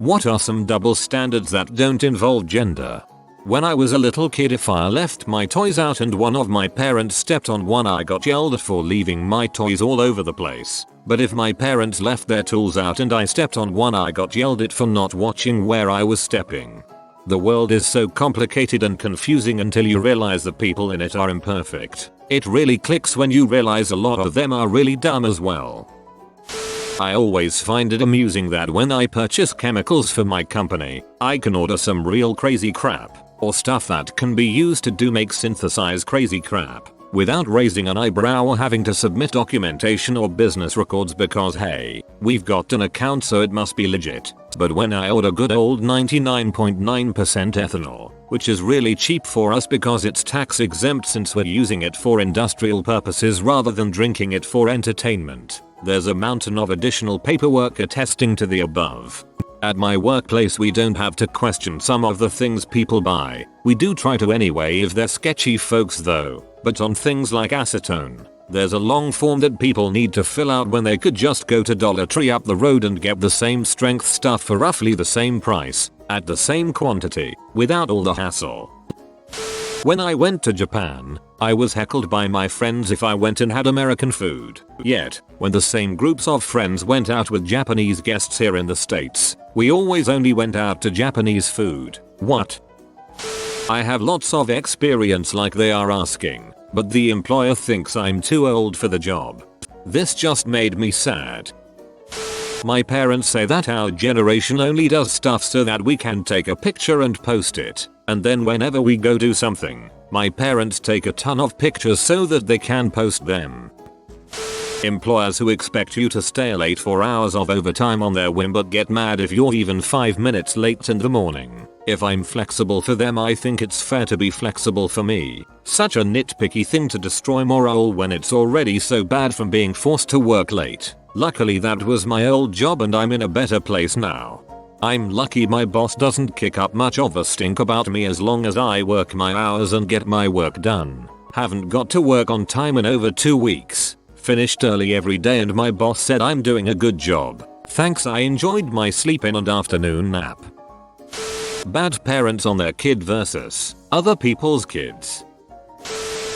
What are some double standards that don't involve gender? When I was a little kid, if I left my toys out and one of my parents stepped on one, I got yelled at for leaving my toys all over the place. But if my parents left their tools out and I stepped on one, I got yelled at for not watching where I was stepping. The world is so complicated and confusing until you realize the people in it are imperfect. It really clicks when you realize a lot of them are really dumb as well. I always find it amusing that when I purchase chemicals for my company, I can order some real crazy crap, or stuff that can be used to make synthesize crazy crap, without raising an eyebrow or having to submit documentation or business records because hey, we've got an account so it must be legit. But when I order good old 99.9% ethanol, which is really cheap for us because it's tax exempt since we're using it for industrial purposes rather than drinking it for entertainment, there's a mountain of additional paperwork attesting to the above. At my workplace we don't have to question some of the things people buy. We do try to anyway if they're sketchy folks though. But on things like acetone, there's a long form that people need to fill out when they could just go to Dollar Tree up the road and get the same strength stuff for roughly the same price, at the same quantity, without all the hassle. When I went to Japan, I was heckled by my friends if I went and had American food. Yet, when the same groups of friends went out with Japanese guests here in the States, we always only went out to Japanese food. What? I have lots of experience like they are asking, but the employer thinks I'm too old for the job. This just made me sad. My parents say that our generation only does stuff so that we can take a picture and post it, and then whenever we go do something, my parents take a ton of pictures so that they can post them. Employers who expect you to stay late for hours of overtime on their whim but get mad if you're even 5 minutes late in the morning. If I'm flexible for them, I think it's fair to be flexible for me. Such a nitpicky thing to destroy morale when it's already so bad from being forced to work late. Luckily that was my old job and I'm in a better place now. I'm lucky my boss doesn't kick up much of a stink about me as long as I work my hours and get my work done. Haven't got to work on time in over 2 weeks. Finished early every day and my boss said I'm doing a good job. Thanks, I enjoyed my sleep in and afternoon nap. Bad parents on their kid versus other people's kids.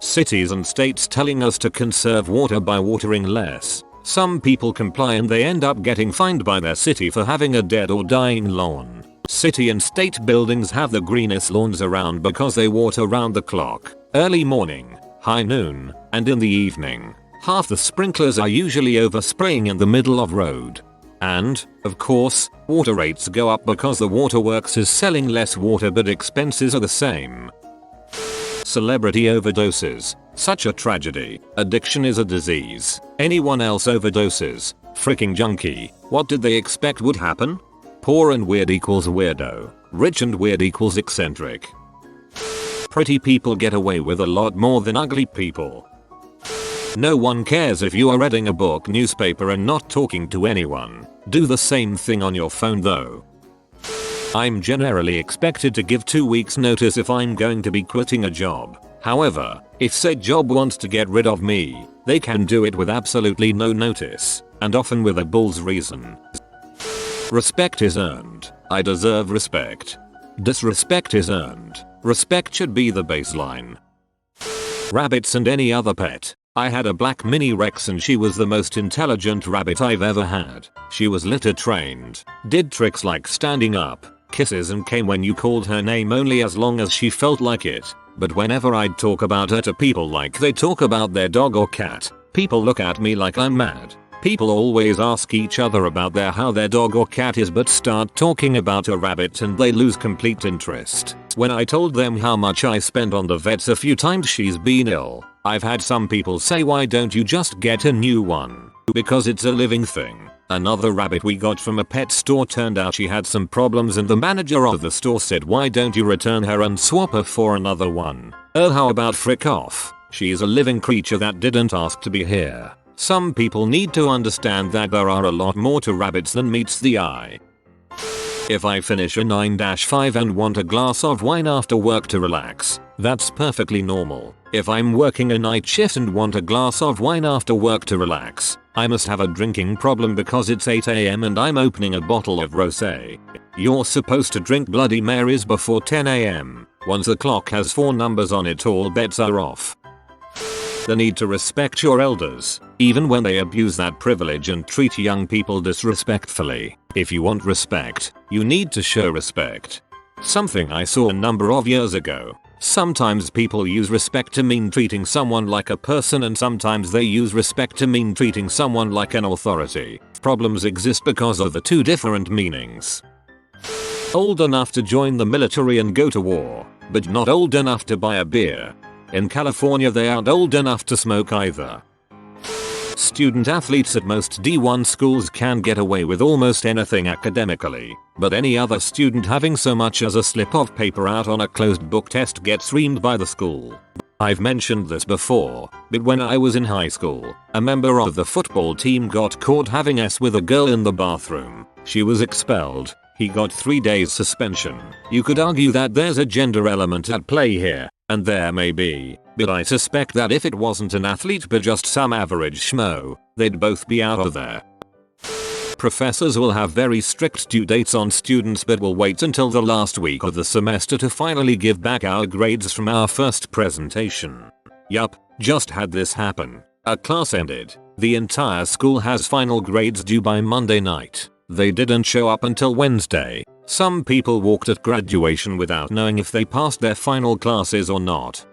Cities and states telling us to conserve water by watering less. Some people comply and they end up getting fined by their city for having a dead or dying lawn. City and state buildings have the greenest lawns around because they water round the clock, early morning, high noon, and in the evening. Half the sprinklers are usually overspraying in the middle of road. And, of course, water rates go up because the waterworks is selling less water but expenses are the same. Celebrity overdoses. Such a tragedy. Addiction is a disease. Anyone else overdoses. Freaking junkie. What did they expect would happen? Poor and weird equals weirdo. Rich and weird equals eccentric. Pretty people get away with a lot more than ugly people. No one cares if you are reading a book, newspaper and not talking to anyone. Do the same thing on your phone though. I'm generally expected to give 2 weeks notice if I'm going to be quitting a job. However, if said job wants to get rid of me, they can do it with absolutely no notice, and often with a bull's reason. Respect is earned. I deserve respect. Disrespect is earned. Respect should be the baseline. Rabbits and any other pet. I had a black mini Rex and she was the most intelligent rabbit I've ever had. She was litter trained, did tricks like standing up, kisses and came when you called her name only as long as she felt like it. But whenever I'd talk about her to people like they talk about their dog or cat, people look at me like I'm mad. People always ask each other about how their dog or cat is but start talking about a rabbit and they lose complete interest. When I told them how much I spend on the vets a few times she's been ill, I've had some people say why don't you just get a new one? Because it's a living thing. Another rabbit we got from a pet store turned out she had some problems and the manager of the store said why don't you return her and swap her for another one? Oh, how about frick off? She's a living creature that didn't ask to be here. Some people need to understand that there are a lot more to rabbits than meets the eye. If I finish a 9-5 and want a glass of wine after work to relax, that's perfectly normal. If I'm working a night shift and want a glass of wine after work to relax, I must have a drinking problem because it's 8 AM and I'm opening a bottle of rosé. You're supposed to drink Bloody Marys before 10 AM. Once the clock has 4 numbers on it, all bets are off. The need to respect your elders, even when they abuse that privilege and treat young people disrespectfully. If you want respect, you need to show respect. Something I saw a number of years ago. Sometimes people use respect to mean treating someone like a person, and sometimes they use respect to mean treating someone like an authority. Problems exist because of the two different meanings. Old enough to join the military and go to war, but not old enough to buy a beer. In California they aren't old enough to smoke either. Student athletes at most D1 schools can get away with almost anything academically, but any other student having so much as a slip of paper out on a closed book test gets reamed by the school. I've mentioned this before, but when I was in high school, a member of the football team got caught having sex with a girl in the bathroom. She was expelled. He got 3 days suspension. You could argue that there's a gender element at play here, and there may be, but I suspect that if it wasn't an athlete but just some average schmo, they'd both be out of there. Professors will have very strict due dates on students but will wait until the last week of the semester to finally give back our grades from our first presentation. Yup, just had this happen. A class ended. The entire school has final grades due by Monday night. They didn't show up until Wednesday. Some people walked at graduation without knowing if they passed their final classes or not.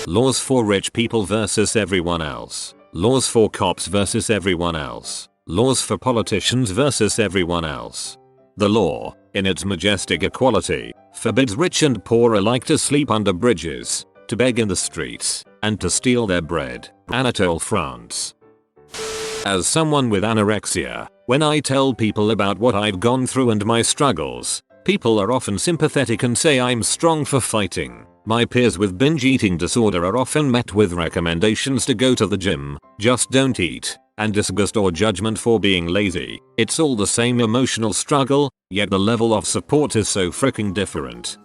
Laws for rich people versus everyone else. Laws for cops versus everyone else. Laws for politicians versus everyone else. The law, in its majestic equality, forbids rich and poor alike to sleep under bridges, to beg in the streets, and to steal their bread. Anatole France. As someone with anorexia, when I tell people about what I've gone through and my struggles, people are often sympathetic and say I'm strong for fighting. My peers with binge eating disorder are often met with recommendations to go to the gym, just don't eat, and disgust or judgment for being lazy. It's all the same emotional struggle, yet the level of support is so freaking different.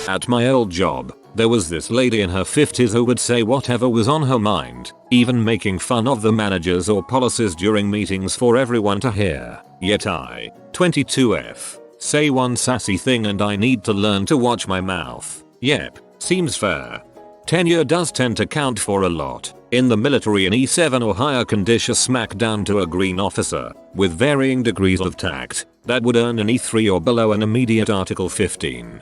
At my old job, there was this lady in her 50s who would say whatever was on her mind, even making fun of the managers or policies during meetings for everyone to hear. Yet I, 22F, say one sassy thing and I need to learn to watch my mouth. Yep, seems fair. Tenure does tend to count for a lot. In the military, an E7 or higher can dish a smack down to a green officer, with varying degrees of tact, that would earn an E3 or below an immediate Article 15.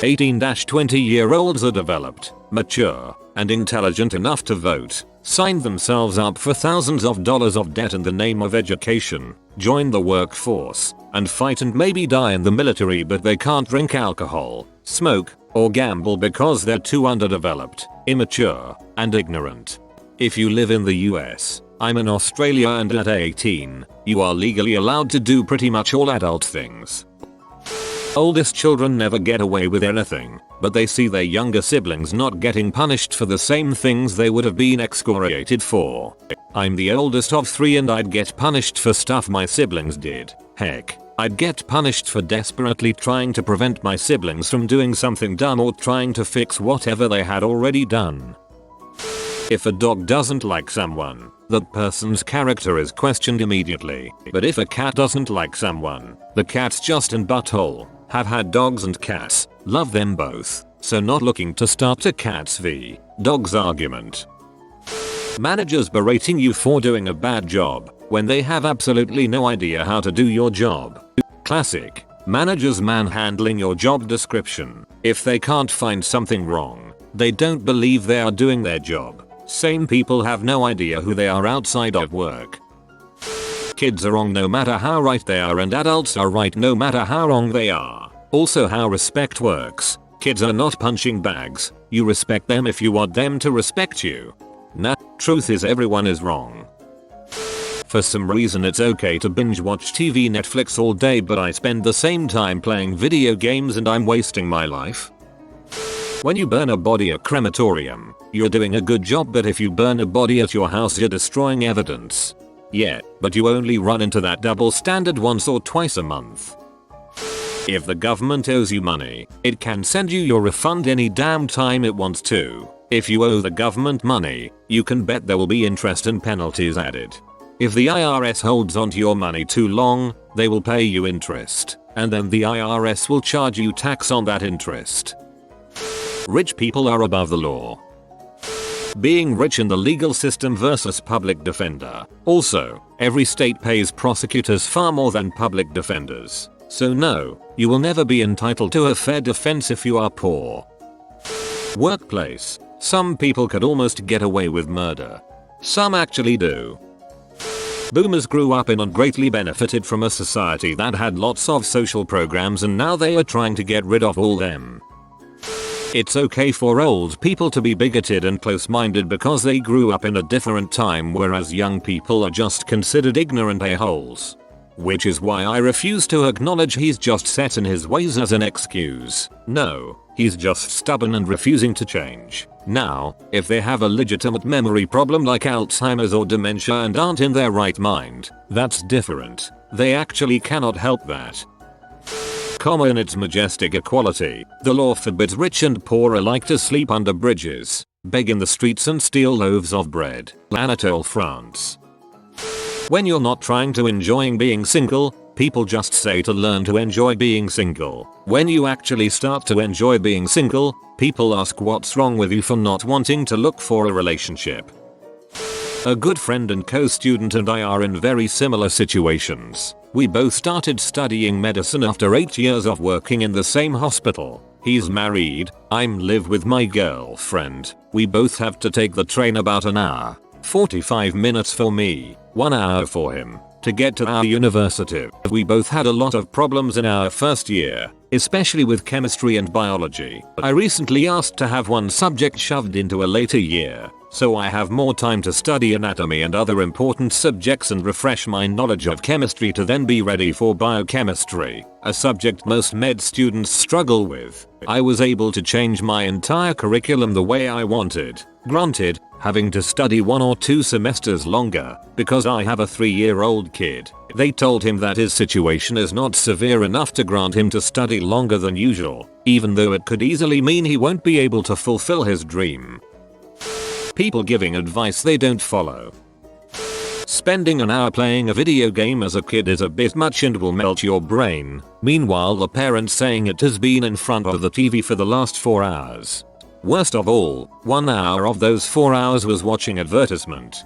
18-20-year-olds are developed, mature, and intelligent enough to vote, sign themselves up for thousands of dollars of debt in the name of education, join the workforce, and fight and maybe die in the military, but they can't drink alcohol, smoke, or gamble because they're too underdeveloped, immature, and ignorant. If you live in the US, I'm in Australia, and at 18, you are legally allowed to do pretty much all adult things. Oldest children never get away with anything, but they see their younger siblings not getting punished for the same things they would have been excoriated for. I'm the oldest of 3 and I'd get punished for stuff my siblings did. Heck, I'd get punished for desperately trying to prevent my siblings from doing something dumb or trying to fix whatever they had already done. If a dog doesn't like someone, that person's character is questioned immediately. But if a cat doesn't like someone, the cat's just an butthole. Have had dogs and cats, love them both, so not looking to start a cats v. dogs argument. Managers berating you for doing a bad job when they have absolutely no idea how to do your job. Classic. Managers manhandling your job description. If they can't find something wrong, they don't believe they are doing their job. Same people have no idea who they are outside of work. Kids are wrong no matter how right they are, and adults are right no matter how wrong they are. Also how respect works. Kids are not punching bags. You respect them if you want them to respect you. Nah, truth is everyone is wrong. For some reason it's okay to binge watch TV Netflix all day, but I spend the same time playing video games and I'm wasting my life. When you burn a body at crematorium, you're doing a good job, but if you burn a body at your house you're destroying evidence. Yeah, but you only run into that double standard once or twice a month. If the government owes you money, it can send you your refund any damn time it wants to. If you owe the government money, you can bet there will be interest and penalties added. If the IRS holds onto your money too long, they will pay you interest, and then the IRS will charge you tax on that interest. Rich people are above the law. Being rich in the legal system versus public defender. Also, every state pays prosecutors far more than public defenders. So no, you will never be entitled to a fair defense if you are poor. Workplace. Some people could almost get away with murder. Some actually do. Boomers grew up in and greatly benefited from a society that had lots of social programs, and now they are trying to get rid of all them. It's okay for old people to be bigoted and close-minded because they grew up in a different time, whereas young people are just considered ignorant a-holes. Which is why I refuse to acknowledge he's just set in his ways as an excuse. No, he's just stubborn and refusing to change. Now, if they have a legitimate memory problem like Alzheimer's or dementia and aren't in their right mind, that's different. They actually cannot help that. Comma in its majestic equality, the law forbids rich and poor alike to sleep under bridges, beg in the streets and steal loaves of bread. Anatole, France. When you're not trying to enjoying being single, people just say to learn to enjoy being single. When you actually start to enjoy being single, people ask what's wrong with you for not wanting to look for a relationship. A good friend and co-student and I are in very similar situations. We both started studying medicine after 8 years of working in the same hospital. He's married, I'm live with my girlfriend. We both have to take the train about an hour. 45 minutes for me, 1 hour for him, to get to our university. We both had a lot of problems in our first year, especially with chemistry and biology. I recently asked to have one subject shoved into a later year, so I have more time to study anatomy and other important subjects and refresh my knowledge of chemistry to then be ready for biochemistry, a subject most med students struggle with. I was able to change my entire curriculum the way I wanted. Granted, having to study 1 or 2 semesters longer, because I have a 3-year-old kid. They told him that his situation is not severe enough to grant him to study longer than usual, even though it could easily mean he won't be able to fulfill his dream. People giving advice they don't follow. Spending an hour playing a video game as a kid is a bit much and will melt your brain. Meanwhile, the parent saying it has been in front of the TV for the last 4 hours. Worst of all, 1 hour of those 4 hours was watching advertisement.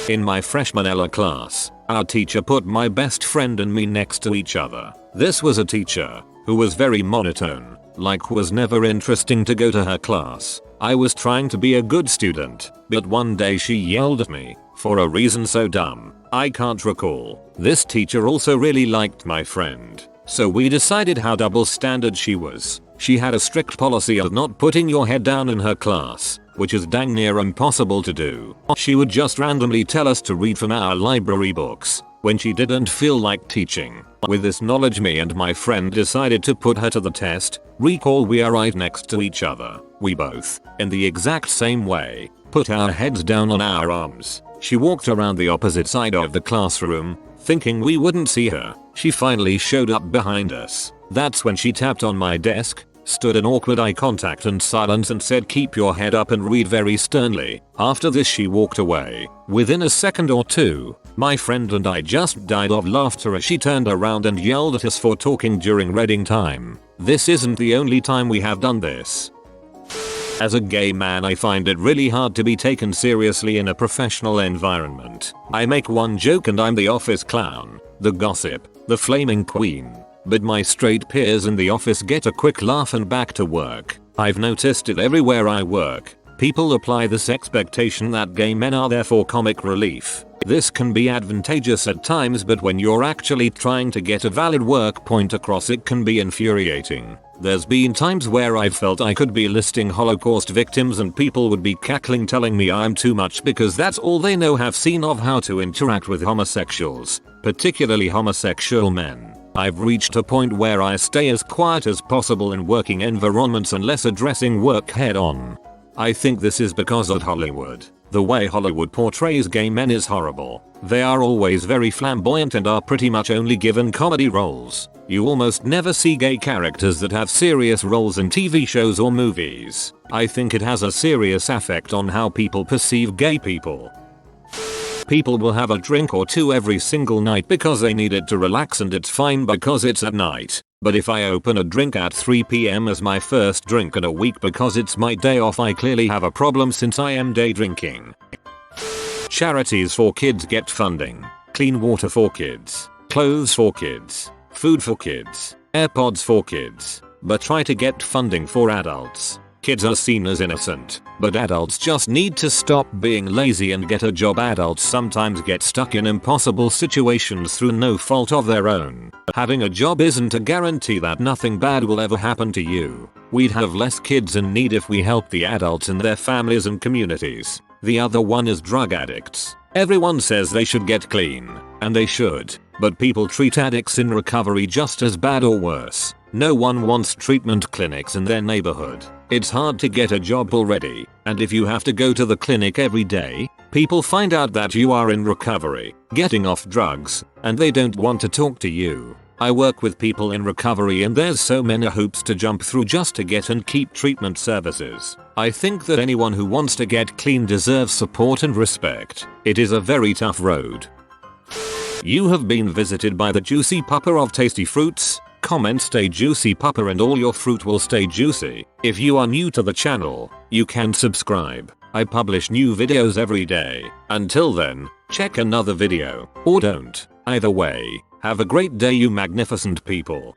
In my freshman LA class, our teacher put my best friend and me next to each other. This was a teacher who was very monotone, like was never interesting to go to her class. I was trying to be a good student, but one day she yelled at me, for a reason so dumb, I can't recall. This teacher also really liked my friend, so we decided how double standard she was. She had a strict policy of not putting your head down in her class, which is dang near impossible to do. She would just randomly tell us to read from our library books when she didn't feel like teaching. With this knowledge, me and my friend decided to put her to the test. Recall, we are right next to each other. We both, in the exact same way, put our heads down on our arms. She walked around the opposite side of the classroom, thinking we wouldn't see her. She finally showed up behind us. That's when she tapped on my desk, stood in awkward eye contact and silence, and said, "Keep your head up and read," very sternly. After this she walked away. Within a second or two, my friend and I just died of laughter as she turned around and yelled at us for talking during reading time. This isn't the only time we have done this. As a gay man, I find it really hard to be taken seriously in a professional environment. I make one joke and I'm the office clown, the gossip, the flaming queen. But my straight peers in the office get a quick laugh and back to work. I've noticed it everywhere I work. People apply this expectation that gay men are there for comic relief. This can be advantageous at times, but when you're actually trying to get a valid work point across, it can be infuriating. There's been times where I've felt I could be listing Holocaust victims and people would be cackling, telling me I'm too much because that's all they know, have seen of how to interact with homosexuals, particularly homosexual men. I've reached a point where I stay as quiet as possible in working environments unless addressing work head on. I think this is because of Hollywood. The way Hollywood portrays gay men is horrible. They are always very flamboyant and are pretty much only given comedy roles. You almost never see gay characters that have serious roles in TV shows or movies. I think it has a serious effect on how people perceive gay people. People will have a drink or two every single night because they need it to relax, and it's fine because it's at night. But if I open a drink at 3 PM as my first drink in a week because it's my day off, I clearly have a problem since I am day drinking. Charities for kids get funding. Clean water for kids. Clothes for kids. Food for kids. AirPods for kids. But try to get funding for adults. Kids are seen as innocent, but adults just need to stop being lazy and get a job. Adults sometimes get stuck in impossible situations through no fault of their own. Having a job isn't a guarantee that nothing bad will ever happen to you. We'd have less kids in need if we helped the adults and their families and communities. The other one is drug addicts. Everyone says they should get clean, and they should, but people treat addicts in recovery just as bad or worse. No one wants treatment clinics in their neighborhood. It's hard to get a job already, and if you have to go to the clinic every day, people find out that you are in recovery, getting off drugs, and they don't want to talk to you. I work with people in recovery, and there's so many hoops to jump through just to get and keep treatment services. I think that anyone who wants to get clean deserves support and respect. It is a very tough road. You have been visited by the juicy pupper of tasty fruits. Comment stay juicy pupper and all your fruit will stay juicy. If you are new to the channel, you can subscribe. I publish new videos every day. Until then, check another video, or don't. Either way, have a great day, you magnificent people.